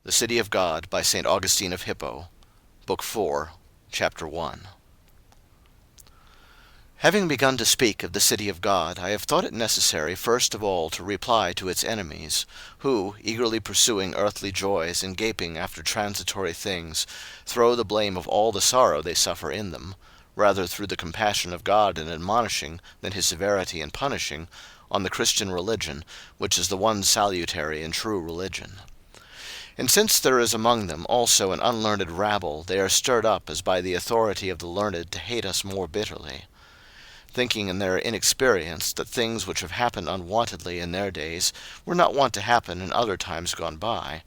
The City of God, by St. Augustine of Hippo, Book 4, Chapter 1. Having begun to speak of the city of God, I have thought it necessary first of all to reply to its enemies, who, eagerly pursuing earthly joys and gaping after transitory things, throw the blame of all the sorrow they suffer in them, rather through the compassion of God in admonishing than his severity in punishing, on the Christian religion, which is the one salutary and true religion. And since there is among them also an unlearned rabble, they are stirred up as by the authority of the learned to hate us more bitterly, thinking in their inexperience that things which have happened unwontedly in their days were not wont to happen in other times gone by.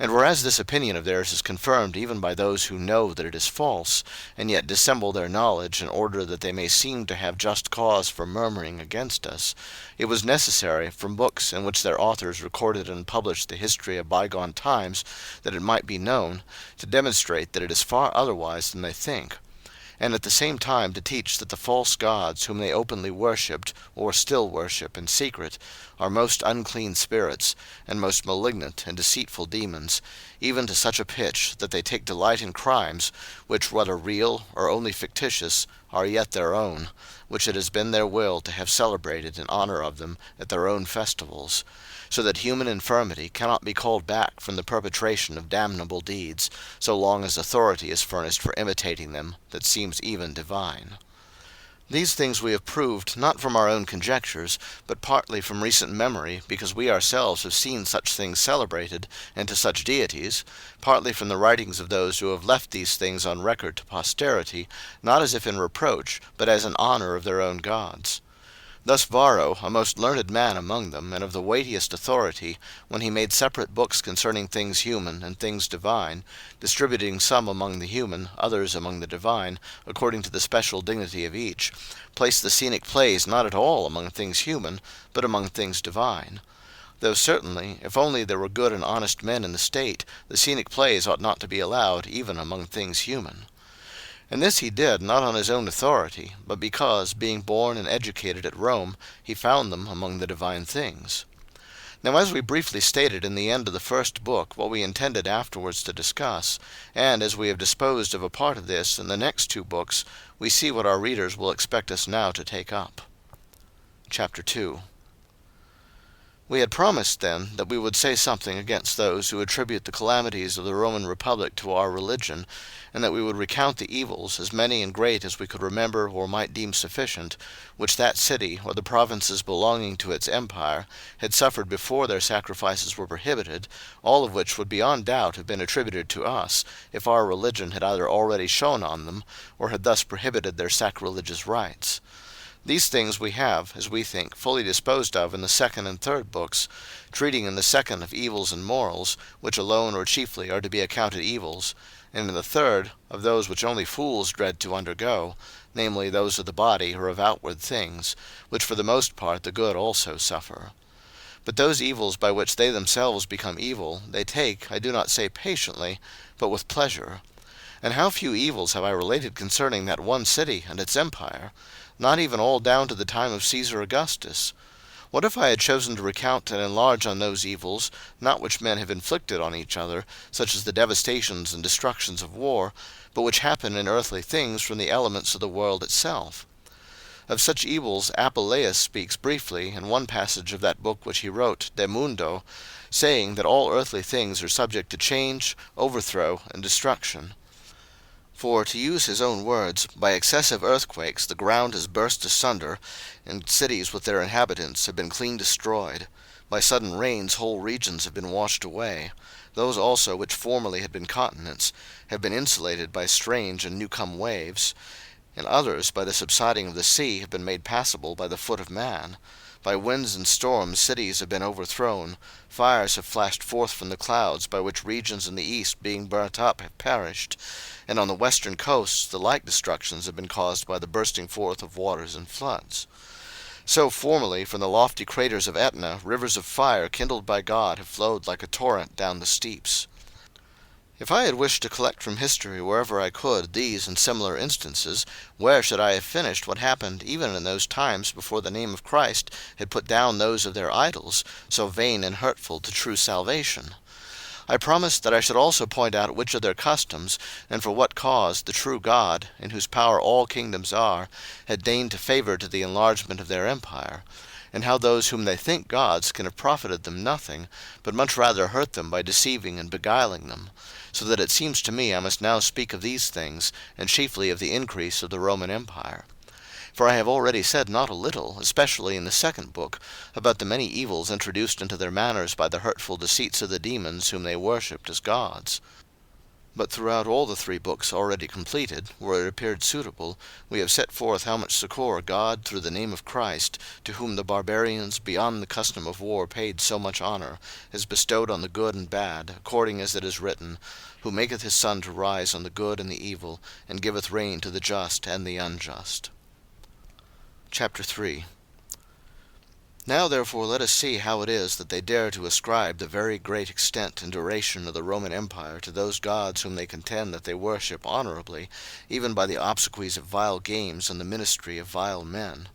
And whereas this opinion of theirs is confirmed even by those who know that it is false, and yet dissemble their knowledge in order that they may seem to have just cause for murmuring against us, it was necessary, from books in which their authors recorded and published the history of bygone times, that it might be known, to demonstrate that it is far otherwise than they think, and at the same time to teach that the false gods whom they openly worshipped, or still worship in secret, are most unclean spirits, and most malignant and deceitful demons, even to such a pitch that they take delight in crimes, which, whether real or only fictitious, are yet their own, which it has been their will to have celebrated in honor of them at their own festivals, so that human infirmity cannot be called back from the perpetration of damnable deeds, so long as authority is furnished for imitating them that seems even divine. These things we have proved not from our own conjectures, but partly from recent memory, because we ourselves have seen such things celebrated, and to such deities, partly from the writings of those who have left these things on record to posterity, not as if in reproach, but as in honor of their own gods. Thus Varro, a most learned man among them, and of the weightiest authority, when he made separate books concerning things human and things divine, distributing some among the human, others among the divine, according to the special dignity of each, placed the scenic plays not at all among things human, but among things divine. Though certainly, if only there were good and honest men in the state, the scenic plays ought not to be allowed even among things human. And this he did not on his own authority, but because, being born and educated at Rome, he found them among the divine things. Now, as we briefly stated in the end of the first book what we intended afterwards to discuss, and as we have disposed of a part of this in the next two books, we see what our readers will expect us now to take up. Chapter 2. We had promised, then, that we would say something against those who attribute the calamities of the Roman Republic to our religion, and that we would recount the evils, as many and great as we could remember or might deem sufficient, which that city, or the provinces belonging to its empire, had suffered before their sacrifices were prohibited, all of which would beyond doubt have been attributed to us, if our religion had either already shone on them, or had thus prohibited their sacrilegious rites. These things we have, as we think, fully disposed of in the second and third books, treating in the second of evils and morals, which alone or chiefly are to be accounted evils, and in the third of those which only fools dread to undergo, namely those of the body or of outward things, which for the most part the good also suffer. But those evils by which they themselves become evil, they take, I do not say patiently, but with pleasure. And how few evils have I related concerning that one city and its empire, not even all down to the time of Caesar Augustus? What if I had chosen to recount and enlarge on those evils, not which men have inflicted on each other, such as the devastations and destructions of war, but which happen in earthly things from the elements of the world itself? Of such evils Apuleius speaks briefly in one passage of that book which he wrote, De Mundo, saying that all earthly things are subject to change, overthrow, and destruction. For, to use his own words, by excessive earthquakes the ground has burst asunder, and cities with their inhabitants have been clean destroyed. By sudden rains whole regions have been washed away. Those also which formerly had been continents have been insulated by strange and new-come waves, and others by the subsiding of the sea have been made passable by the foot of man. By winds and storms cities have been overthrown, fires have flashed forth from the clouds, by which regions in the east being burnt up have perished, and on the western coasts the like destructions have been caused by the bursting forth of waters and floods. So formerly from the lofty craters of Etna rivers of fire kindled by God have flowed like a torrent down the steeps. If I had wished to collect from history wherever I could these and similar instances, where should I have finished what happened even in those times before the name of Christ had put down those of their idols, so vain and hurtful to true salvation? I promised that I should also point out which of their customs, and for what cause the true God, in whose power all kingdoms are, had deigned to favour to the enlargement of their empire, and how those whom they think gods can have profited them nothing, but much rather hurt them by deceiving and beguiling them, so that it seems to me I must now speak of these things, and chiefly of the increase of the Roman Empire. For I have already said not a little, especially in the second book, about the many evils introduced into their manners by the hurtful deceits of the demons whom they worshipped as gods. But throughout all the 3 books already completed, where it appeared suitable, we have set forth how much succour God, through the name of Christ, to whom the barbarians, beyond the custom of war, paid so much honour, has bestowed on the good and bad, according as it is written, Who maketh his sun to rise on the good and the evil, and giveth rain to the just and the unjust. Chapter 3. Now therefore let us see how it is that they dare to ascribe the very great extent and duration of the Roman Empire to those gods whom they contend that they worship honourably, even by the obsequies of vile games and the ministry of vile men.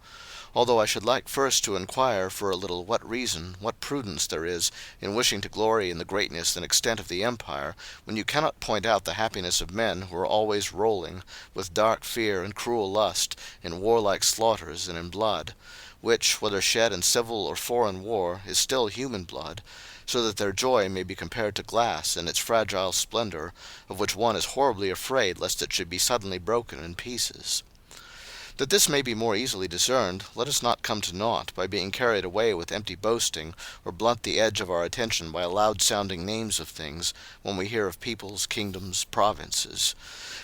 Although I should like first to inquire for a little what reason, what prudence there is in wishing to glory in the greatness and extent of the empire, when you cannot point out the happiness of men who are always rolling, with dark fear and cruel lust, in warlike slaughters and in blood, which, whether shed in civil or foreign war, is still human blood, so that their joy may be compared to glass in its fragile splendour, of which one is horribly afraid lest it should be suddenly broken in pieces. That this may be more easily discerned, let us not come to naught by being carried away with empty boasting, or blunt the edge of our attention by loud-sounding names of things, when we hear of peoples, kingdoms, provinces.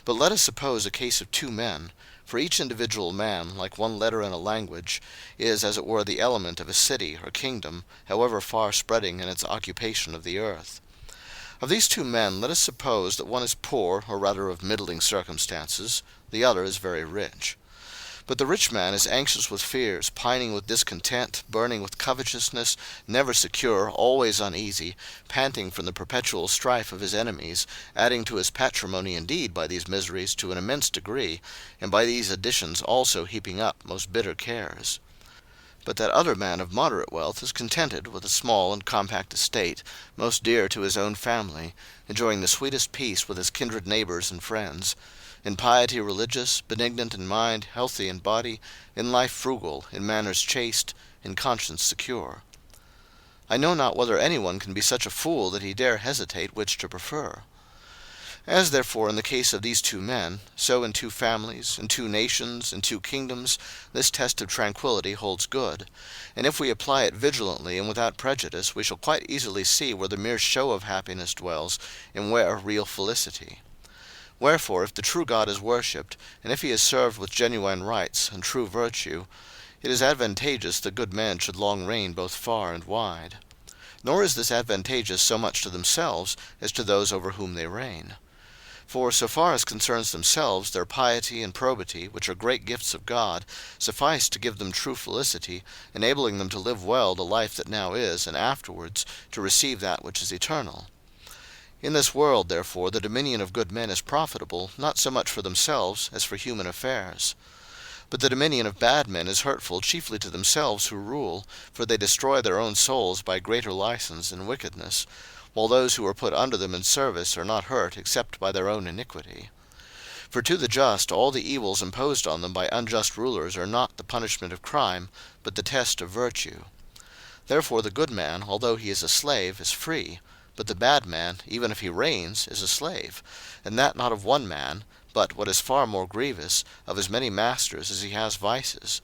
But let us suppose a case of 2 men, for each individual man, like one letter in a language, is as it were the element of a city or kingdom, however far spreading in its occupation of the earth. Of these 2 men let us suppose that one is poor, or rather of middling circumstances, the other is very rich. But the rich man is anxious with fears, pining with discontent, burning with covetousness, never secure, always uneasy, panting from the perpetual strife of his enemies, adding to his patrimony indeed by these miseries to an immense degree, and by these additions also heaping up most bitter cares. But that other man of moderate wealth is contented with a small and compact estate, most dear to his own family, enjoying the sweetest peace with his kindred neighbours and friends, in piety religious, benignant in mind, healthy in body, in life frugal, in manners chaste, in conscience secure. I know not whether any one can be such a fool that he dare hesitate which to prefer. As therefore in the case of these 2 men, so in 2 families, in 2 nations, in 2 kingdoms, this test of tranquillity holds good, and if we apply it vigilantly and without prejudice, we shall quite easily see where the mere show of happiness dwells, and where real felicity. Wherefore, if the true God is worshipped, and if he is served with genuine rights and true virtue, it is advantageous that good men should long reign both far and wide. Nor is this advantageous so much to themselves as to those over whom they reign. For so far as concerns themselves, their piety and probity, which are great gifts of God, suffice to give them true felicity, enabling them to live well the life that now is, and afterwards to receive that which is eternal. In this world, therefore, the dominion of good men is profitable, not so much for themselves as for human affairs. But the dominion of bad men is hurtful chiefly to themselves who rule, for they destroy their own souls by greater license and wickedness, while those who are put under them in service are not hurt except by their own iniquity. For to the just all the evils imposed on them by unjust rulers are not the punishment of crime, but the test of virtue. Therefore the good man, although he is a slave, is free, but the bad man, even if he reigns, is a slave, and that not of one man, but, what is far more grievous, of as many masters as he has vices.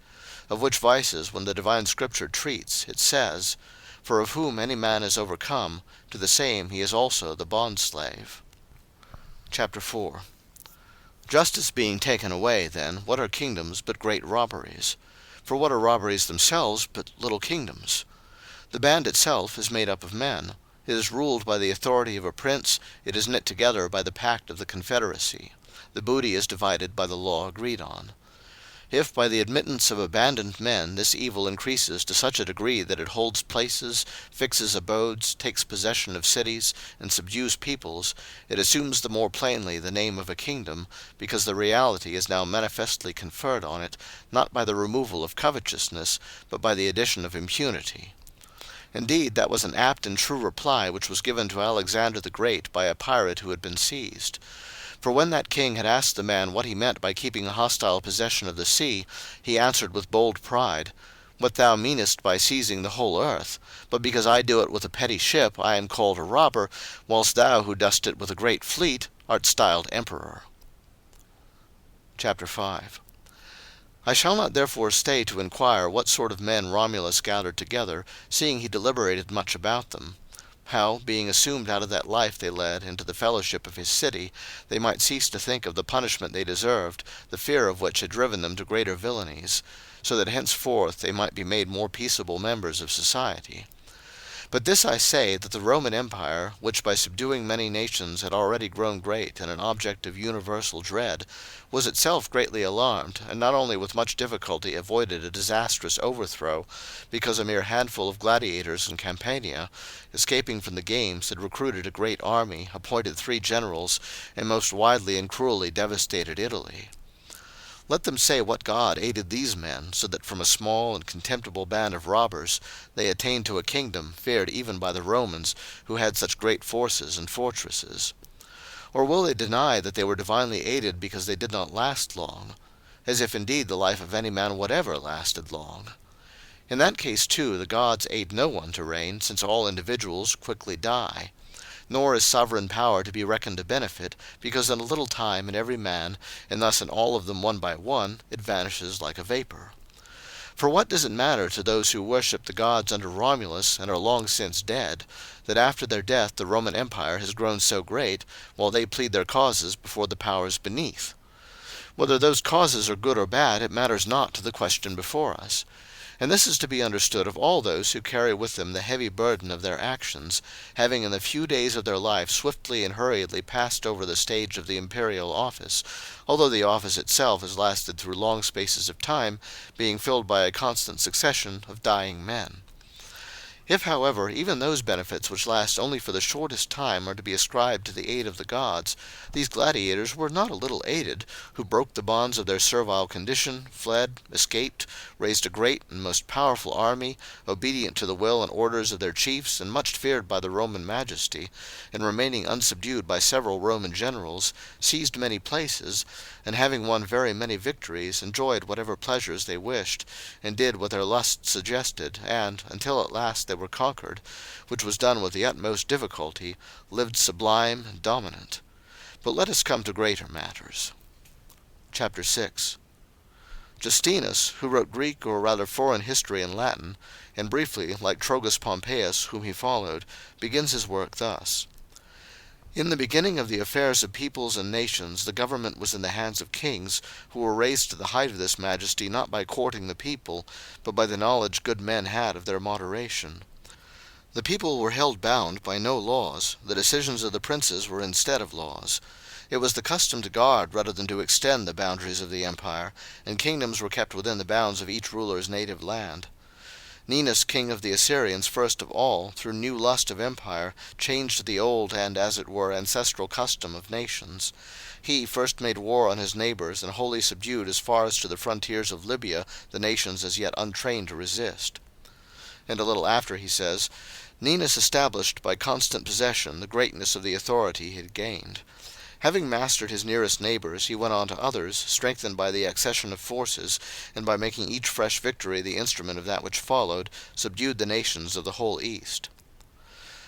Of which vices, when the divine Scripture treats, it says, For of whom any man is overcome, to the same he is also the bondslave. Chapter 4. Justice being taken away, then, what are kingdoms but great robberies? For what are robberies themselves but little kingdoms? The band itself is made up of men. It is ruled by the authority of a prince, it is knit together by the pact of the confederacy. The booty is divided by the law agreed on. If by the admittance of abandoned men this evil increases to such a degree that it holds places, fixes abodes, takes possession of cities, and subdues peoples, it assumes the more plainly the name of a kingdom, because the reality is now manifestly conferred on it, not by the removal of covetousness, but by the addition of impunity. Indeed, that was an apt and true reply which was given to Alexander the Great by a pirate who had been seized. For when that king had asked the man what he meant by keeping a hostile possession of the sea, he answered with bold pride, "What thou meanest by seizing the whole earth. But because I do it with a petty ship, I am called a robber, whilst thou who dost it with a great fleet art styled emperor." Chapter 5. I shall not therefore stay to inquire what sort of men Romulus gathered together, seeing he deliberated much about them; how, being assumed out of that life they led into the fellowship of his city, they might cease to think of the punishment they deserved, the fear of which had driven them to greater villainies, so that henceforth they might be made more peaceable members of society. But this I say, that the Roman Empire, which by subduing many nations had already grown great and an object of universal dread, was itself greatly alarmed, and not only with much difficulty avoided a disastrous overthrow, because a mere handful of gladiators in Campania, escaping from the games, had recruited a great army, appointed 3 generals, and most widely and cruelly devastated Italy. Let them say what god aided these men, so that from a small and contemptible band of robbers they attained to a kingdom feared even by the Romans, who had such great forces and fortresses. Or will they deny that they were divinely aided because they did not last long? As if indeed the life of any man whatever lasted long. In that case too the gods aid no one to reign, since all individuals quickly die. Nor is sovereign power to be reckoned a benefit, because in a little time in every man, and thus in all of them one by one, it vanishes like a vapor. For what does it matter to those who worship the gods under Romulus and are long since dead, that after their death the Roman Empire has grown so great, while they plead their causes before the powers beneath? Whether those causes are good or bad, it matters not to the question before us. And this is to be understood of all those who carry with them the heavy burden of their actions, having in the few days of their life swiftly and hurriedly passed over the stage of the imperial office, although the office itself has lasted through long spaces of time, being filled by a constant succession of dying men. If, however, even those benefits which last only for the shortest time are to be ascribed to the aid of the gods, these gladiators were not a little aided, who broke the bonds of their servile condition, fled, escaped, raised a great and most powerful army, obedient to the will and orders of their chiefs, and much feared by the Roman majesty, and remaining unsubdued by several Roman generals, seized many places, and having won very many victories, enjoyed whatever pleasures they wished, and did what their lust suggested, and, until at last they were conquered, which was done with the utmost difficulty, lived sublime and dominant. But let us come to greater matters. Chapter 6. Justinus, who wrote Greek or rather foreign history in Latin, and briefly, like Trogus Pompeius, whom he followed, begins his work thus. In the beginning of the affairs of peoples and nations, the government was in the hands of kings, who were raised to the height of this majesty not by courting the people, but by the knowledge good men had of their moderation. The people were held bound by no laws, the decisions of the princes were instead of laws. It was the custom to guard rather than to extend the boundaries of the empire, and kingdoms were kept within the bounds of each ruler's native land. Ninus, king of the Assyrians, first of all, through new lust of empire, changed the old and, as it were, ancestral custom of nations. He first made war on his neighbors, and wholly subdued as far as to the frontiers of Libya the nations as yet untrained to resist. And a little after he says, Ninus established by constant possession the greatness of the authority he had gained. Having mastered his nearest neighbors, he went on to others, strengthened by the accession of forces, and by making each fresh victory the instrument of that which followed, subdued the nations of the whole East.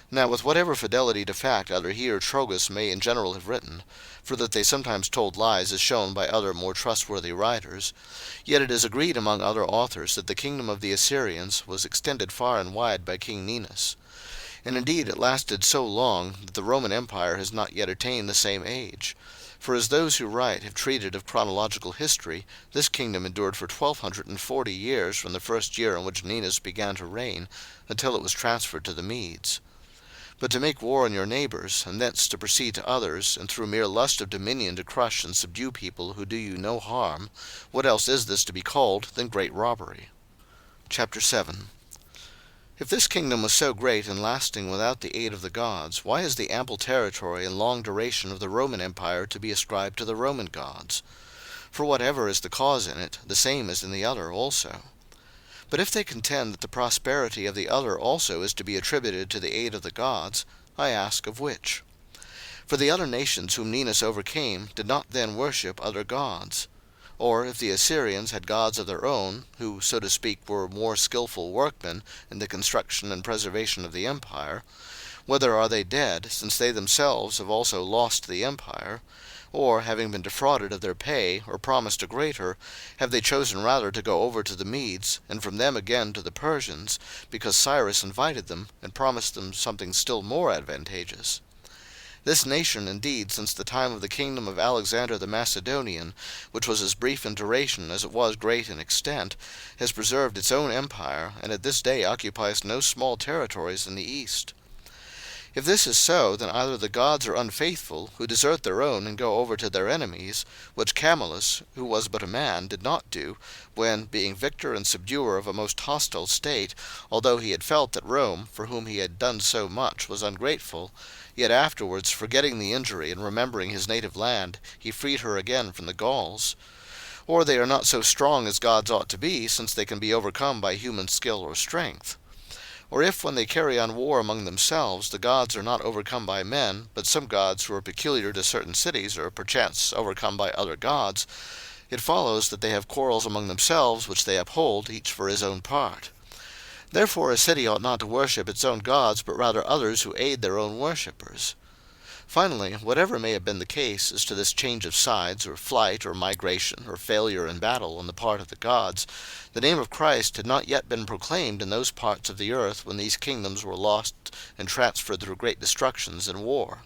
Now with whatever fidelity to fact either he or Trogus may in general have written, for that they sometimes told lies is shown by other more trustworthy writers, yet it is agreed among other authors that the kingdom of the Assyrians was extended far and wide by King Ninus. And indeed it lasted so long that the Roman Empire has not yet attained the same age. For as those who write have treated of chronological history, this kingdom endured for 1240 years from the first year in which Ninus began to reign, until it was transferred to the Medes. But to make war on your neighbors, and thence to proceed to others, and through mere lust of dominion to crush and subdue people who do you no harm, what else is this to be called than great robbery? Chapter 7. If this kingdom was so great and lasting without the aid of the gods, why is the ample territory and long duration of the Roman Empire to be ascribed to the Roman gods? For whatever is the cause in it, the same is in the other also. But if they contend that the prosperity of the other also is to be attributed to the aid of the gods, I ask of which? For the other nations whom Ninus overcame did not then worship other gods. Or if the Assyrians had gods of their own, who, so to speak, were more skillful workmen in the construction and preservation of the empire, whether are they dead, since they themselves have also lost the empire? Or, having been defrauded of their pay, or promised a greater, have they chosen rather to go over to the Medes, and from them again to the Persians, because Cyrus invited them, and promised them something still more advantageous? This nation, indeed, since the time of the kingdom of Alexander the Macedonian, which was as brief in duration as it was great in extent, has preserved its own empire, and at this day occupies no small territories in the east. If this is so, then either the gods are unfaithful, who desert their own and go over to their enemies, which Camillus, who was but a man, did not do, when, being victor and subduer of a most hostile state, although he had felt that Rome, for whom he had done so much, was ungrateful, yet afterwards, forgetting the injury and remembering his native land, he freed her again from the Gauls. Or they are not so strong as gods ought to be, since they can be overcome by human skill or strength. Or if, when they carry on war among themselves, the gods are not overcome by men, but some gods who are peculiar to certain cities are perchance overcome by other gods, it follows that they have quarrels among themselves which they uphold, each for his own part. Therefore a city ought not to worship its own gods, but rather others who aid their own worshippers. Finally, whatever may have been the case as to this change of sides, or flight, or migration, or failure in battle on the part of the gods, the name of Christ had not yet been proclaimed in those parts of the earth when these kingdoms were lost and transferred through great destructions and war.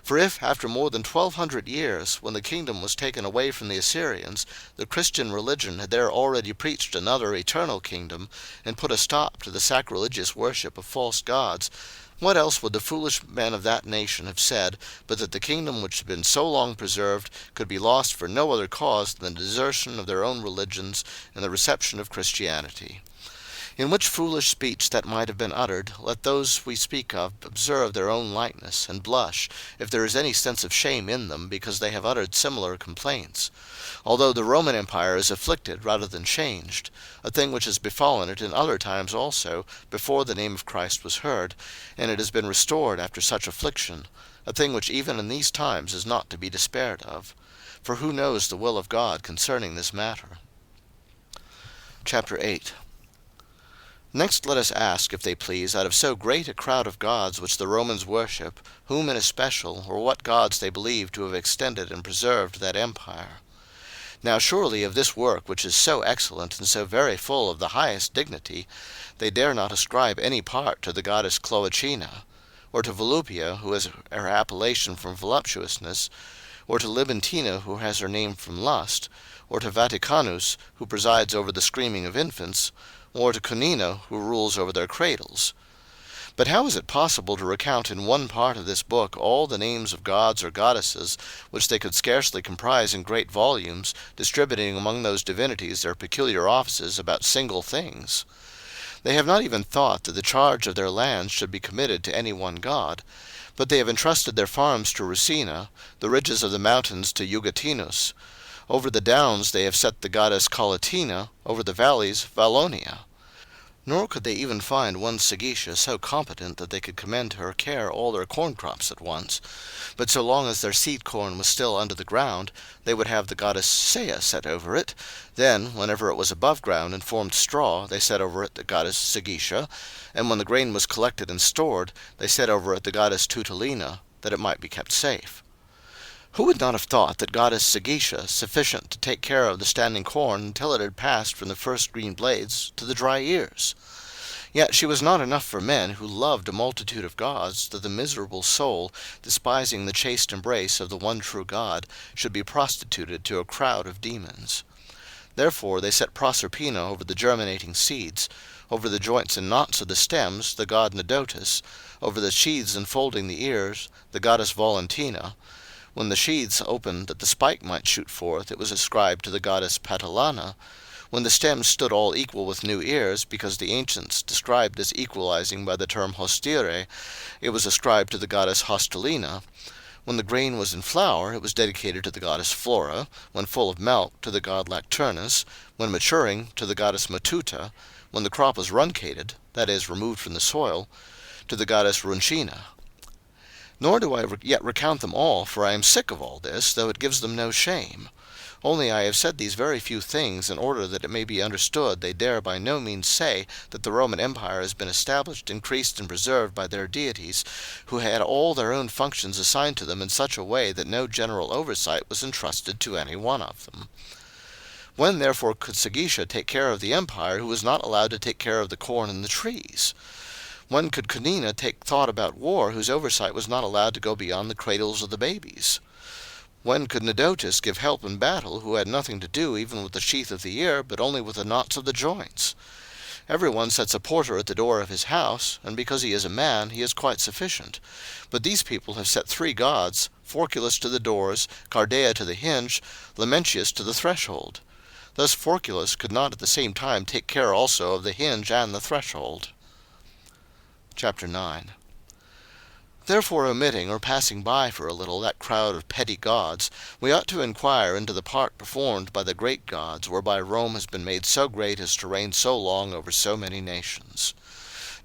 For if, after more than 1200 years, when the kingdom was taken away from the Assyrians, the Christian religion had there already preached another eternal kingdom, and put a stop to the sacrilegious worship of false gods, what else would the foolish men of that nation have said, but that the kingdom which had been so long preserved could be lost for no other cause than the desertion of their own religions and the reception of Christianity? In which foolish speech that might have been uttered, let those we speak of observe their own likeness, and blush, if there is any sense of shame in them, because they have uttered similar complaints. Although the Roman Empire is afflicted rather than changed, a thing which has befallen it in other times also, before the name of Christ was heard, and it has been restored after such affliction, a thing which even in these times is not to be despaired of. For who knows the will of God concerning this matter? Chapter 8. Next let us ask, if they please, out of so great a crowd of gods which the Romans worship, whom in especial, or what gods they believe to have extended and preserved that empire. Now surely of this work, which is so excellent and so very full of the highest dignity, they dare not ascribe any part to the goddess Cloacina, or to Volupia, who has her appellation from voluptuousness, or to Libentina, who has her name from lust, or to Vaticanus, who presides over the screaming of infants, or to Conina, who rules over their cradles. But how is it possible to recount in one part of this book all the names of gods or goddesses, which they could scarcely comprise in great volumes, distributing among those divinities their peculiar offices about single things? They have not even thought that the charge of their lands should be committed to any one god, but they have entrusted their farms to Rusina, the ridges of the mountains to Eugatinus. Over the downs they have set the goddess Colatina, over the valleys Vallonia. Nor could they even find one Sigitia so competent that they could commend to her care all their corn crops at once. But so long as their seed corn was still under the ground, they would have the goddess Saya set over it. Then, whenever it was above ground and formed straw, they set over it the goddess Sigitia, and when the grain was collected and stored, they set over it the goddess Tutulina, that it might be kept safe. Who would not have thought that goddess Sigitia sufficient to take care of the standing corn until it had passed from the first green blades to the dry ears? Yet she was not enough for men who loved a multitude of gods, that the miserable soul, despising the chaste embrace of the one true God, should be prostituted to a crowd of demons. Therefore they set Proserpina over the germinating seeds, over the joints and knots of the stems, the god Nodotus, over the sheaths enfolding the ears, the goddess Valentina. When the sheaths opened that the spike might shoot forth, it was ascribed to the goddess Patalana. When the stems stood all equal with new ears, because the ancients described this equalizing by the term hostire, it was ascribed to the goddess Hostilina. When the grain was in flour, it was dedicated to the goddess Flora; when full of milk, to the god Lacturnus; when maturing, to the goddess Matuta; when the crop was runcated, that is, removed from the soil, to the goddess Runchina. Nor do I yet recount them all, for I am sick of all this, though it gives them no shame. Only I have said these very few things in order that it may be understood they dare by no means say that the Roman Empire has been established, increased, and preserved by their deities, who had all their own functions assigned to them in such a way that no general oversight was entrusted to any one of them. When therefore could Sagitia take care of the empire, who was not allowed to take care of the corn and the trees? When could Canina take thought about war, whose oversight was not allowed to go beyond the cradles of the babies? When could Nodotus give help in battle, who had nothing to do even with the sheath of the ear, but only with the knots of the joints? Every one sets a porter at the door of his house, and because he is a man, he is quite sufficient. But these people have set 3 gods, Forculus to the doors, Cardea to the hinge, Lamentius to the threshold. Thus Forculus could not at the same time take care also of the hinge and the threshold. Chapter 9. Therefore, omitting or passing by for a little that crowd of petty gods, we ought to inquire into the part performed by the great gods, whereby Rome has been made so great as to reign so long over so many nations.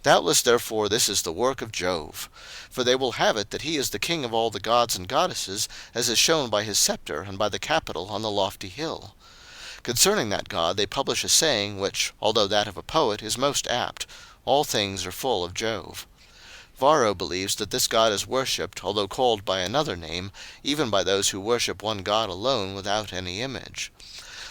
Doubtless, therefore, this is the work of Jove. For they will have it that he is the king of all the gods and goddesses, as is shown by his scepter and by the Capitol on the lofty hill. Concerning that god they publish a saying which, although that of a poet, is most apt: all things are full of Jove. Varro believes that this god is worshipped, although called by another name, even by those who worship one god alone without any image.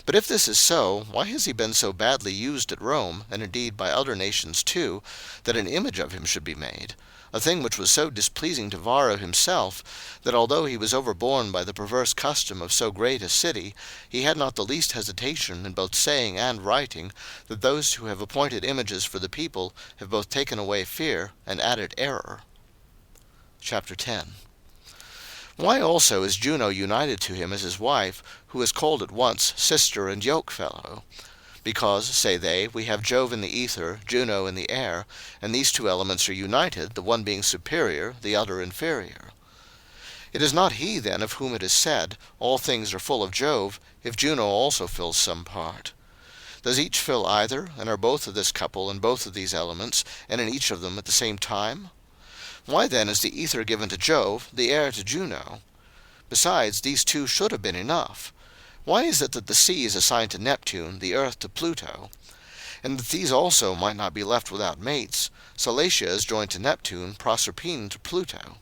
But if this is so, why has he been so badly used at Rome, and indeed by other nations too, that an image of him should be made? A thing which was so displeasing to Varro himself, that although he was overborne by the perverse custom of so great a city, he had not the least hesitation in both saying and writing, that those who have appointed images for the people have both taken away fear and added error. Chapter 10. Why also is Juno united to him as his wife, who is called at once sister and yokefellow? Because, say they, we have Jove in the ether, Juno in the air, and these 2 elements are united, the one being superior, the other inferior. It is not he, then, of whom it is said, all things are full of Jove, if Juno also fills some part. Does each fill either, and are both of this couple in both of these elements, and in each of them at the same time? Why then is the ether given to Jove, the air to Juno? Besides, these 2 should have been enough. Why is it that the sea is assigned to Neptune, the earth to Pluto? And that these also might not be left without mates, Salacia is joined to Neptune, Proserpine to Pluto.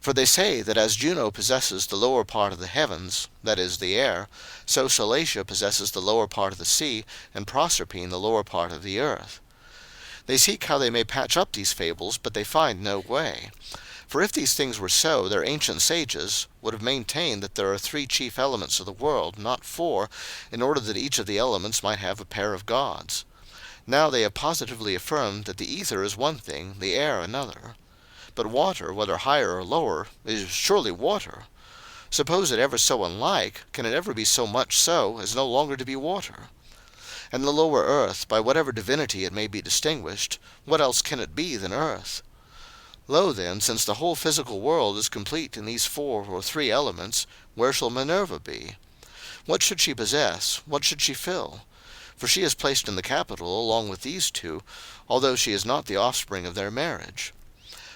For they say that as Juno possesses the lower part of the heavens, that is, the air, so Salacia possesses the lower part of the sea, and Proserpine the lower part of the earth. They seek how they may patch up these fables, but they find no way. For if these things were so, their ancient sages would have maintained that there are 3 chief elements of the world, not 4, in order that each of the elements might have a pair of gods. Now they have positively affirmed that the ether is one thing, the air another. But water, whether higher or lower, is surely water. Suppose it ever so unlike, can it ever be so much so as no longer to be water? And the lower earth, by whatever divinity it may be distinguished, what else can it be than earth? Lo then, since the whole physical world is complete in these 4 or 3 elements, where shall Minerva be? What should she possess? What should she fill? For she is placed in the Capitol along with these 2, although she is not the offspring of their marriage.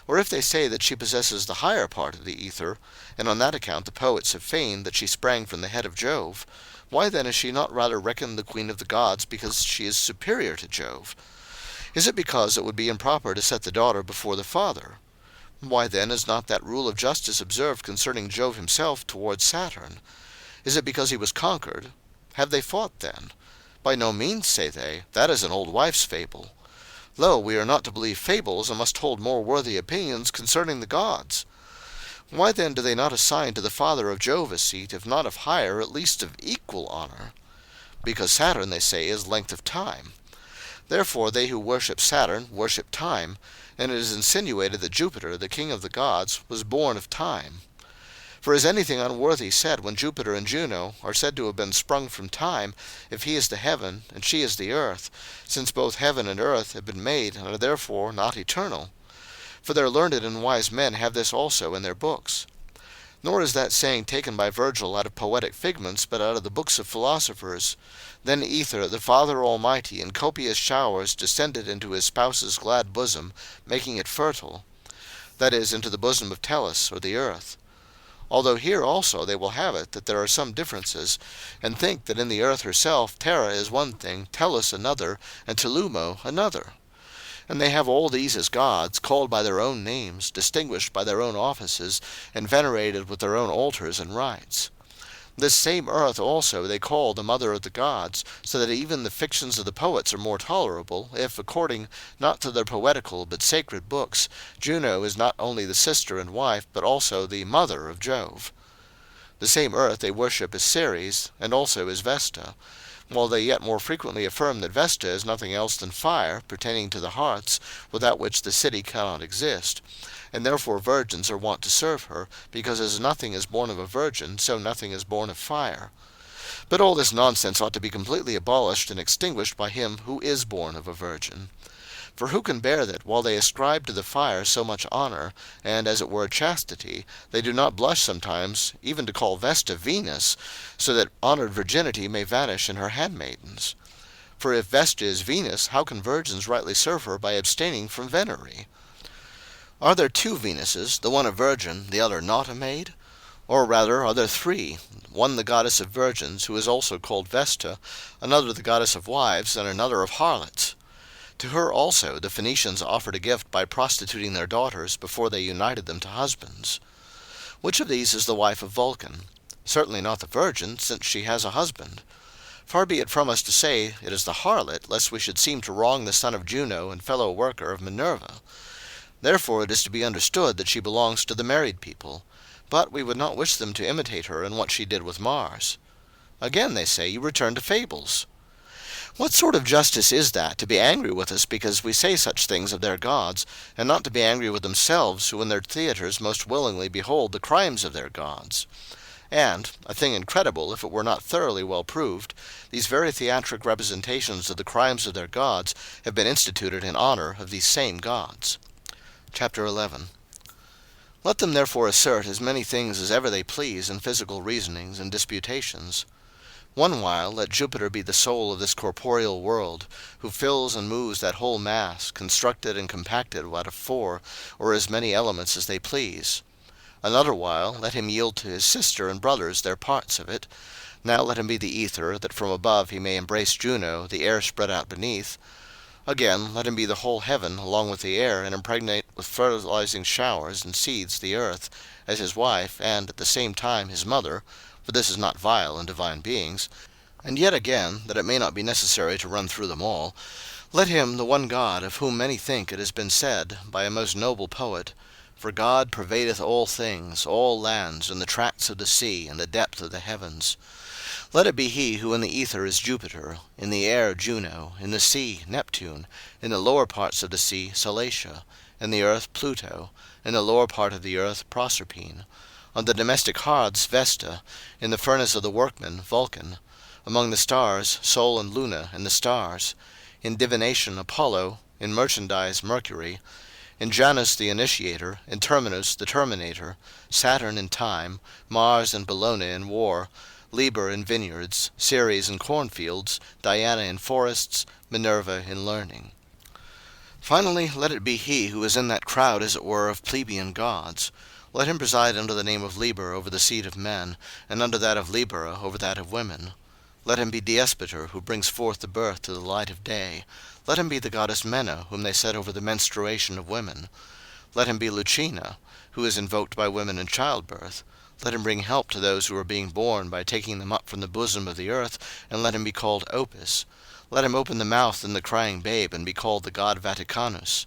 Or if they say that she possesses the higher part of the ether, and on that account the poets have feigned that she sprang from the head of Jove, why then is she not rather reckoned the queen of the gods because she is superior to Jove? Is it because it would be improper to set the daughter before the father? Why then is not that rule of justice observed concerning Jove himself towards Saturn? Is it because he was conquered? Have they fought then? By no means, say they, that is an old wife's fable. Lo, we are not to believe fables, and must hold more worthy opinions concerning the gods. Why then do they not assign to the father of Jove a seat, if not of higher, at least of equal honor? Because Saturn, they say, is length of time. Therefore they who worship Saturn worship time, and it is insinuated that Jupiter, the king of the gods, was born of time. For is anything unworthy said when Jupiter and Juno are said to have been sprung from time, if he is the heaven and she is the earth, since both heaven and earth have been made and are therefore not eternal? For their learned and wise men have this also in their books. Nor is that saying taken by Virgil out of poetic figments, but out of the books of philosophers. Then Ether, the Father Almighty, in copious showers descended into his spouse's glad bosom, making it fertile, that is, into the bosom of Tellus, or the earth. Although here also they will have it that there are some differences, and think that in the earth herself Terra is one thing, Tellus another, and Telumo another. And they have all these as gods, called by their own names, distinguished by their own offices, and venerated with their own altars and rites. This same earth also they call the mother of the gods, so that even the fictions of the poets are more tolerable, if, according not to their poetical but sacred books, Juno is not only the sister and wife, but also the mother of Jove. The same earth they worship as Ceres, and also as Vesta, while they yet more frequently affirm that Vesta is nothing else than fire, pertaining to the hearths, without which the city cannot exist. And therefore virgins are wont to serve her, because as nothing is born of a virgin, so nothing is born of fire. But all this nonsense ought to be completely abolished and extinguished by him who is born of a virgin. For who can bear that, while they ascribe to the fire so much honor, and as it were chastity, they do not blush sometimes even to call Vesta Venus, so that honored virginity may vanish in her handmaidens? For if Vesta is Venus, how can virgins rightly serve her by abstaining from venery? Are there two Venuses, the one a virgin, the other not a maid? Or rather, are there three, one the goddess of virgins, who is also called Vesta, another the goddess of wives, and another of harlots? To her also the Phoenicians offered a gift by prostituting their daughters before they united them to husbands. Which of these is the wife of Vulcan? Certainly not the virgin, since she has a husband. Far be it from us to say it is the harlot, lest we should seem to wrong the son of Juno and fellow worker of Minerva. Therefore it is to be understood that she belongs to the married people, but we would not wish them to imitate her in what she did with Mars. Again, they say, you return to fables. What sort of justice is that, to be angry with us because we say such things of their gods, and not to be angry with themselves, who in their theatres most willingly behold the crimes of their gods? And, a thing incredible if it were not thoroughly well proved, these very theatric representations of the crimes of their gods have been instituted in honor of these same gods. Chapter 11. Let them therefore assert as many things as ever they please in physical reasonings and disputations. One while let Jupiter be the soul of this corporeal world, who fills and moves that whole mass, constructed and compacted out of 4 or as many elements as they please. Another while let him yield to his sister and brothers their parts of it. Now let him be the ether, that from above he may embrace Juno, the air spread out beneath. Again, let him be the whole heaven along with the air, and impregnate with fertilizing showers and seeds the earth, as his wife, and at the same time his mother, for this is not vile in divine beings. And yet again, that it may not be necessary to run through them all, let him, the one God, of whom many think it has been said by a most noble poet, "For God pervadeth all things, all lands, and the tracts of the sea, and the depth of the heavens." Let it be he who in the ether is Jupiter, in the air Juno, in the sea Neptune, in the lower parts of the sea Salacia, in the earth Pluto, in the lower part of the earth Proserpine, on the domestic hearths Vesta, in the furnace of the workmen Vulcan, among the stars Sol and Luna and the stars, in divination Apollo, in merchandise Mercury, in Janus the initiator, in Terminus the terminator, Saturn in time, Mars and Bellona in war, Liber in vineyards, Ceres in cornfields, Diana in forests, Minerva in learning. Finally, let it be he who is in that crowd, as it were, of plebeian gods. Let him preside under the name of Liber over the seed of men, and under that of Libera over that of women. Let him be Diespater, who brings forth the birth to the light of day. Let him be the goddess Mena, whom they set over the menstruation of women. Let him be Lucina, who is invoked by women in childbirth. Let him bring help to those who are being born by taking them up from the bosom of the earth, and let him be called Opus. Let him open the mouth in the crying babe, and be called the god Vaticanus.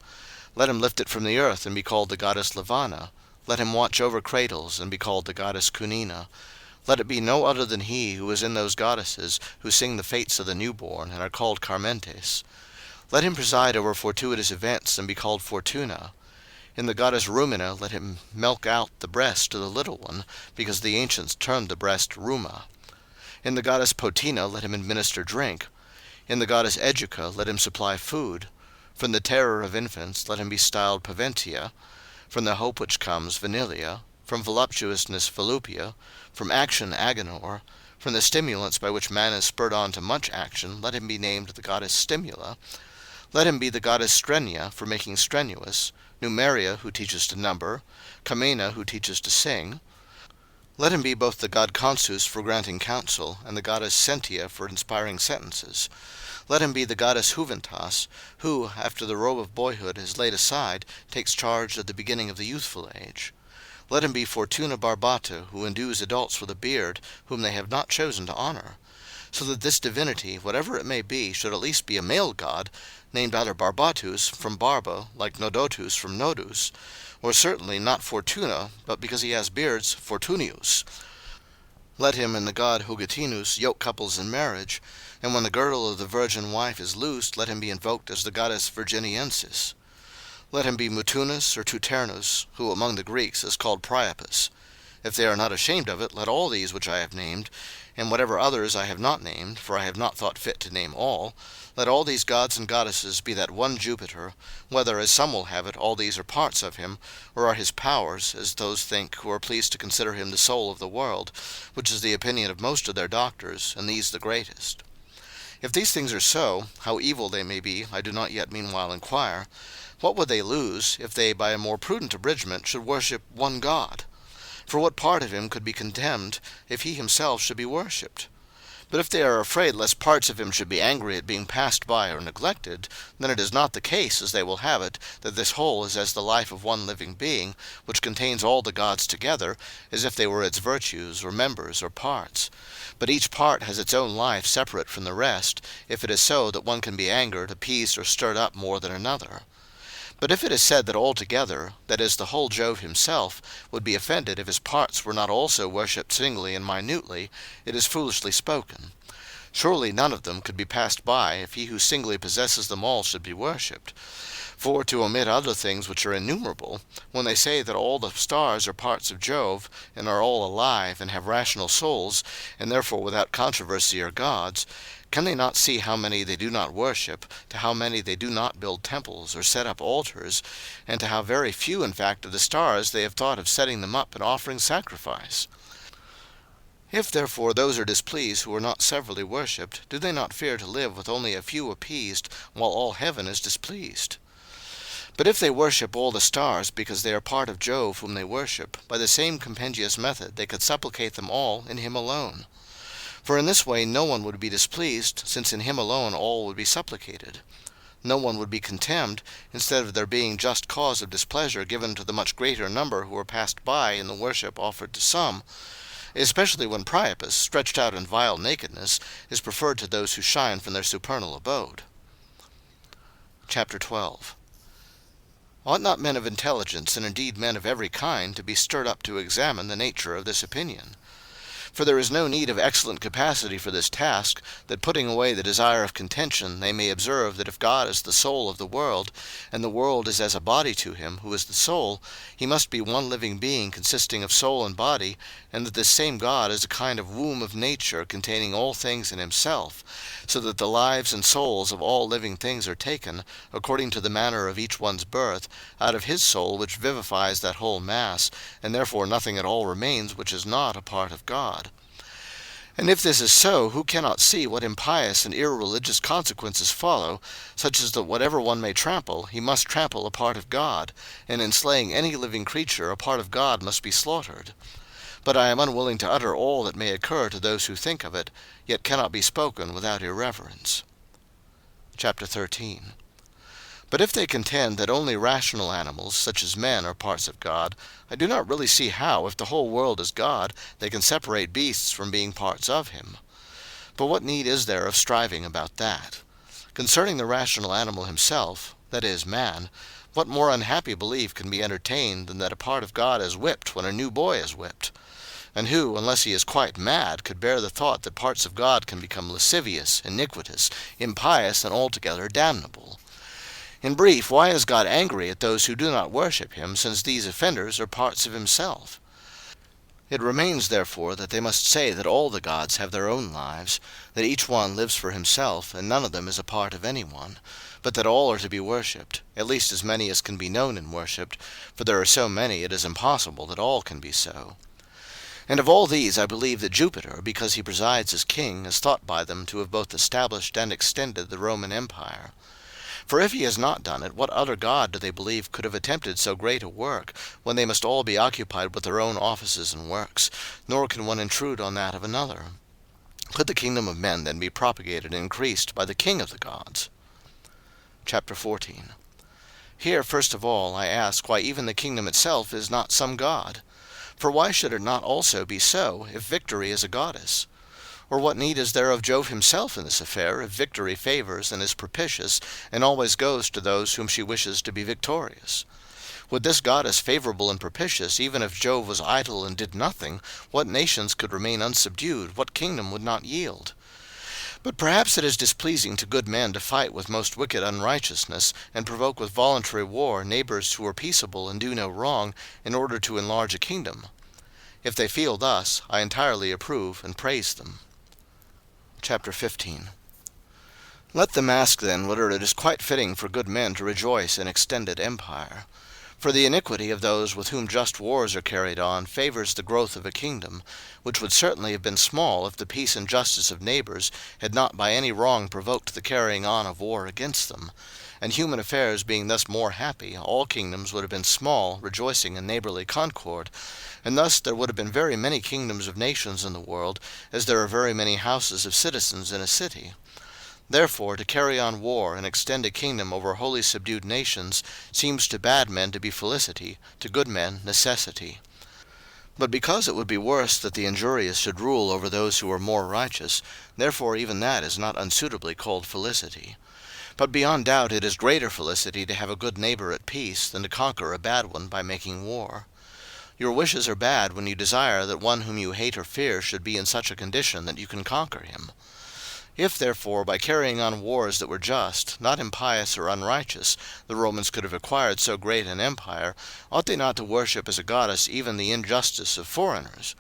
Let him lift it from the earth, and be called the goddess Lavana. Let him watch over cradles, and be called the goddess Cunina. Let it be no other than he who is in those goddesses, who sing the fates of the newborn, and are called Carmentes. Let him preside over fortuitous events, and be called Fortuna. In the goddess Rumina let him milk out the breast to the little one, because the ancients termed the breast Ruma. In the goddess Potina let him administer drink. In the goddess Educa let him supply food. From the terror of infants let him be styled Paventia. From the hope which comes, Vanilia. from voluptuousness volupia, from action agonor, from the stimulants by which man is spurred on to much action, let him be named the goddess Stimula. Let him be the goddess Strenia, for making strenuous, Numeria, who teaches to number, Camena, who teaches to sing. Let him be both the god Consus, for granting counsel, and the goddess Sentia, for inspiring sentences. Let him be the goddess Juventas, who, after the robe of boyhood is laid aside, takes charge at the beginning of the youthful age. Let him be Fortuna Barbata, who endues adults with a beard, whom they have not chosen to honor. So that this divinity, whatever it may be, should at least be a male god, named either Barbatus, from Barba, like Nodotus from Nodus, or certainly not Fortuna, but because he has beards, Fortunius. Let him and the god Hugutinus yoke couples in marriage, and when the girdle of the virgin wife is loosed, let him be invoked as the goddess Virginiensis. Let him be Mutunus or Tuternus, who among the Greeks is called Priapus. If they are not ashamed of it, let all these which I have named, and whatever others I have not named, for I have not thought fit to name all, let all these gods and goddesses be that one Jupiter, whether, as some will have it, all these are parts of him, or are his powers, as those think who are pleased to consider him the soul of the world, which is the opinion of most of their doctors, and these the greatest. If these things are so, how evil they may be, I do not yet meanwhile inquire. What would they lose, if they by a more prudent abridgment should worship one God? For what part of him could be condemned, if he himself should be worshipped? But if they are afraid lest parts of him should be angry at being passed by or neglected, then it is not the case, as they will have it, that this whole is as the life of one living being, which contains all the gods together, as if they were its virtues, or members, or parts. But each part has its own life separate from the rest, if it is so that one can be angered, appeased, or stirred up more than another. But if it is said that altogether, that is, the whole Jove himself, would be offended if his parts were not also worshipped singly and minutely, it is foolishly spoken. Surely none of them could be passed by, if he who singly possesses them all should be worshipped. For, to omit other things which are innumerable, when they say that all the stars are parts of Jove, and are all alive, and have rational souls, and therefore without controversy are gods, can they not see how many they do not worship, to how many they do not build temples or set up altars, and to how very few in fact of the stars they have thought of setting them up and offering sacrifice? If therefore those are displeased who are not severally worshipped, do they not fear to live with only a few appeased, while all heaven is displeased? But if they worship all the stars because they are part of Jove whom they worship, by the same compendious method they could supplicate them all in him alone. For in this way no one would be displeased, since in him alone all would be supplicated. No one would be contemned, instead of there being just cause of displeasure given to the much greater number who are passed by in the worship offered to some, especially when Priapus, stretched out in vile nakedness, is preferred to those who shine from their supernal abode. Chapter 12. Ought not men of intelligence, and indeed men of every kind, to be stirred up to examine the nature of this opinion? For there is no need of excellent capacity for this task, that putting away the desire of contention, they may observe that if God is the soul of the world, and the world is as a body to him, who is the soul, he must be one living being consisting of soul and body, and that this same God is a kind of womb of nature containing all things in himself, so that the lives and souls of all living things are taken, according to the manner of each one's birth, out of his soul which vivifies that whole mass, and therefore nothing at all remains which is not a part of God. And if this is so, who cannot see what impious and irreligious consequences follow, such as that whatever one may trample, he must trample a part of God, and in slaying any living creature a part of God must be slaughtered? But I am unwilling to utter all that may occur to those who think of it, yet cannot be spoken without irreverence. Chapter 13. But if they contend that only rational animals, such as men, are parts of God, I do not really see how, if the whole world is God, they can separate beasts from being parts of him. But what need is there of striving about that? Concerning the rational animal himself, that is, man, what more unhappy belief can be entertained than that a part of God is whipped when a new boy is whipped? And who, unless he is quite mad, could bear the thought that parts of God can become lascivious, iniquitous, impious, and altogether damnable? In brief, why is God angry at those who do not worship him, since these offenders are parts of himself? It remains, therefore, that they must say that all the gods have their own lives, that each one lives for himself, and none of them is a part of any one, but that all are to be worshipped, at least as many as can be known and worshipped, for there are so many it is impossible that all can be so. And of all these I believe that Jupiter, because he presides as king, is thought by them to have both established and extended the Roman Empire. For if he has not done it, what other god do they believe could have attempted so great a work, when they must all be occupied with their own offices and works, nor can one intrude on that of another? Could the kingdom of men then be propagated and increased by the king of the gods? Chapter 14. Here, first of all, I ask why even the kingdom itself is not some god? For why should it not also be so, if victory is a goddess? Or what need is there of Jove himself in this affair, if victory favours and is propitious, and always goes to those whom she wishes to be victorious? With this goddess favourable and propitious, even if Jove was idle and did nothing, what nations could remain unsubdued, what kingdom would not yield? But perhaps it is displeasing to good men to fight with most wicked unrighteousness, and provoke with voluntary war neighbours who are peaceable and do no wrong, in order to enlarge a kingdom. If they feel thus, I entirely approve and praise them. Chapter 15. Let them ask then whether it is quite fitting for good men to rejoice in extended empire. For the iniquity of those with whom just wars are carried on favours the growth of a kingdom, which would certainly have been small if the peace and justice of neighbours had not by any wrong provoked the carrying on of war against them. And human affairs being thus more happy, all kingdoms would have been small, rejoicing in neighbourly concord, and thus there would have been very many kingdoms of nations in the world, as there are very many houses of citizens in a city. Therefore, to carry on war and extend a kingdom over wholly subdued nations seems to bad men to be felicity, to good men necessity. But because it would be worse that the injurious should rule over those who are more righteous, therefore even that is not unsuitably called felicity. But beyond doubt it is greater felicity to have a good neighbour at peace than to conquer a bad one by making war. Your wishes are bad when you desire that one whom you hate or fear should be in such a condition that you can conquer him. If, therefore, by carrying on wars that were just, not impious or unrighteous, the Romans could have acquired so great an empire, ought they not to worship as a goddess even the injustice of foreigners?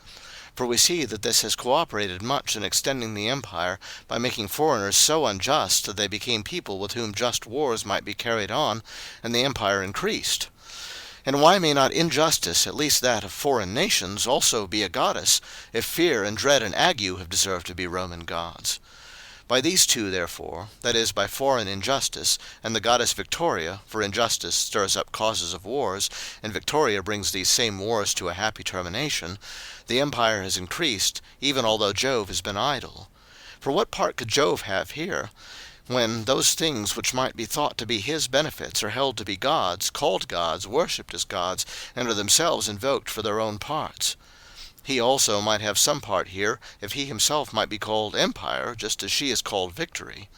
For we see that this has cooperated much in extending the empire, by making foreigners so unjust that they became people with whom just wars might be carried on, and the empire increased. And why may not injustice, at least that of foreign nations, also be a goddess, if fear and dread and ague have deserved to be Roman gods? By these two, therefore, that is, by foreign injustice, and the goddess Victoria, for injustice stirs up causes of wars, and Victoria brings these same wars to a happy termination, the empire has increased, even although Jove has been idle. For what part could Jove have here, when those things which might be thought to be his benefits are held to be gods, called gods, worshipped as gods, and are themselves invoked for their own parts? He also might have some part here, if he himself might be called empire, just as she is called victory.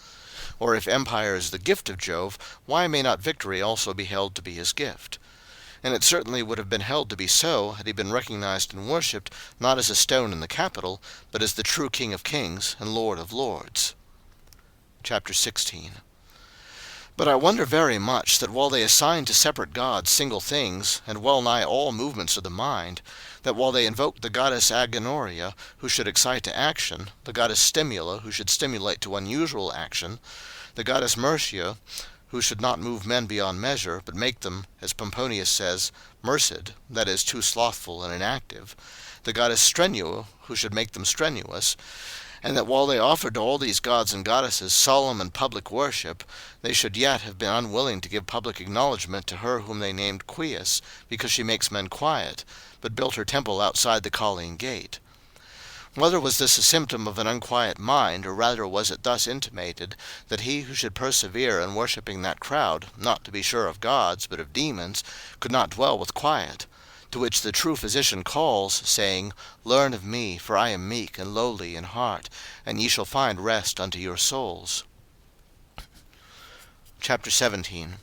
Or if empire is the gift of Jove, why may not victory also be held to be his gift? And it certainly would have been held to be so, had he been recognized and worshipped, not as a stone in the capital, but as the true King of kings and Lord of lords. Chapter 16. But I wonder very much that while they assign to separate gods single things, and well nigh all movements of the mind, that while they invoke the goddess Agenoria, who should excite to action, the goddess Stimula, who should stimulate to unusual action, the goddess Mercia, who should not move men beyond measure, but make them, as Pomponius says, merced, that is, too slothful and inactive, the goddess Strenua, who should make them strenuous, and that while they offered to all these gods and goddesses solemn and public worship, they should yet have been unwilling to give public acknowledgment to her whom they named Quies, because she makes men quiet, but built her temple outside the Colline gate. Whether was this a symptom of an unquiet mind, or rather was it thus intimated, that he who should persevere in worshipping that crowd, not to be sure of gods, but of demons, could not dwell with quiet? To which the true physician calls, saying, Learn of me, for I am meek and lowly in heart, and ye shall find rest unto your souls. Chapter 17.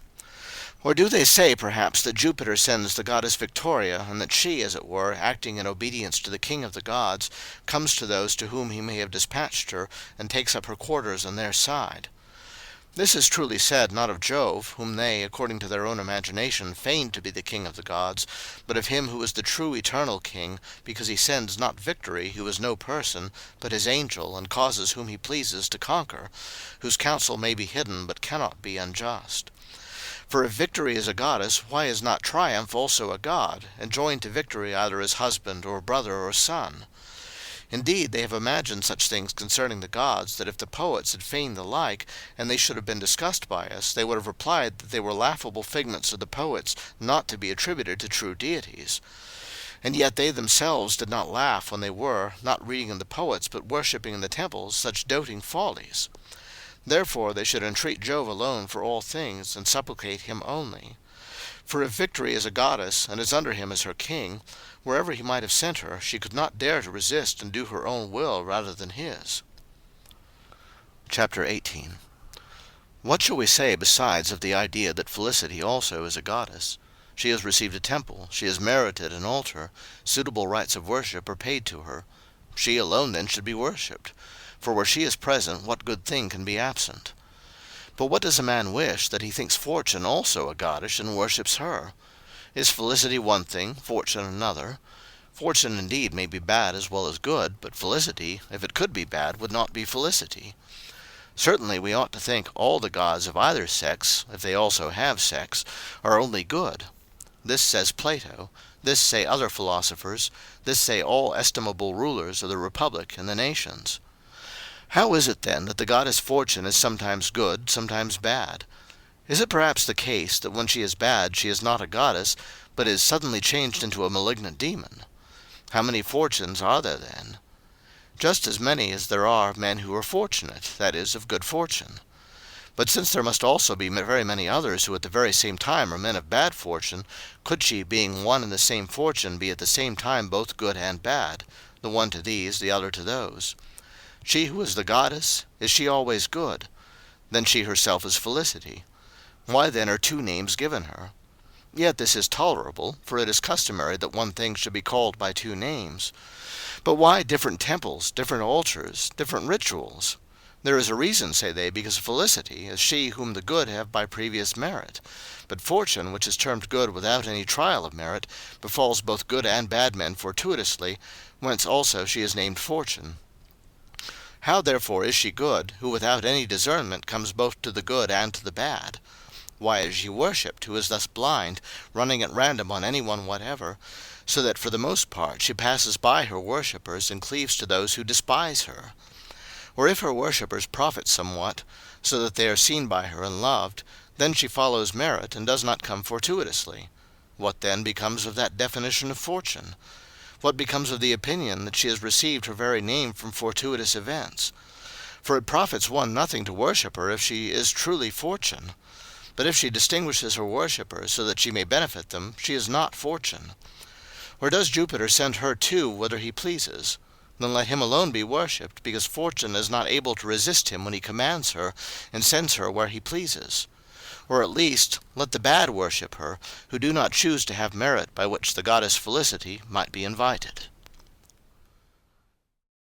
Or do they say, perhaps, that Jupiter sends the goddess Victoria, and that she, as it were, acting in obedience to the king of the gods, comes to those to whom he may have dispatched her, and takes up her quarters on their side? This is truly said, not of Jove, whom they, according to their own imagination, feigned to be the king of the gods, but of him who is the true eternal king, because he sends not victory, who is no person, but his angel, and causes whom he pleases to conquer, whose counsel may be hidden, but cannot be unjust. For if victory is a goddess, why is not triumph also a god, and joined to victory either as husband, or brother, or son? Indeed, they have imagined such things concerning the gods, that if the poets had feigned the like, and they should have been discussed by us, they would have replied that they were laughable figments of the poets, not to be attributed to true deities. And yet they themselves did not laugh when they were, not reading in the poets, but worshipping in the temples, such doting follies. Therefore they should entreat Jove alone for all things, and supplicate him only. For if victory is a goddess, and is under him as her king, wherever he might have sent her, she could not dare to resist and do her own will rather than his. Chapter 18. What shall we say besides of the idea that Felicity also is a goddess? She has received a temple, she has merited an altar, suitable rites of worship are paid to her. She alone then should be worshipped, for where she is present, what good thing can be absent? But what does a man wish, that he thinks Fortune also a goddess, and worships her? Is felicity one thing, fortune another? Fortune indeed may be bad as well as good, but felicity, if it could be bad, would not be felicity. Certainly we ought to think all the gods of either sex, if they also have sex, are only good. This says Plato, this say other philosophers, this say all estimable rulers of the republic and the nations. How is it then that the goddess Fortune is sometimes good, sometimes bad? Is it perhaps the case that when she is bad she is not a goddess, but is suddenly changed into a malignant demon? How many Fortunes are there then? Just as many as there are men who are fortunate, that is, of good fortune. But since there must also be very many others who at the very same time are men of bad fortune, could she, being one and the same fortune, be at the same time both good and bad, the one to these, the other to those? She who is the goddess, is she always good? Then she herself is Felicity. Why then are two names given her? Yet this is tolerable, for it is customary that one thing should be called by two names. But why different temples, different altars, different rituals? There is a reason, say they, because Felicity is she whom the good have by previous merit. But Fortune, which is termed good without any trial of merit, befalls both good and bad men fortuitously, whence also she is named Fortune. How therefore is she good, who without any discernment comes both to the good and to the bad? Why is she worshipped, who is thus blind, running at random on any one whatever, so that for the most part she passes by her worshippers, and cleaves to those who despise her? Or if her worshippers profit somewhat, so that they are seen by her and loved, then she follows merit, and does not come fortuitously. What then becomes of that definition of fortune? What becomes of the opinion that she has received her very name from fortuitous events? For it profits one nothing to worship her if she is truly Fortune. But if she distinguishes her worshippers so that she may benefit them, she is not Fortune. Or does Jupiter send her too whither he pleases? Then let him alone be worshipped, because Fortune is not able to resist him when he commands her, and sends her where he pleases. Or at least let the bad worship her, who do not choose to have merit by which the goddess Felicity might be invited.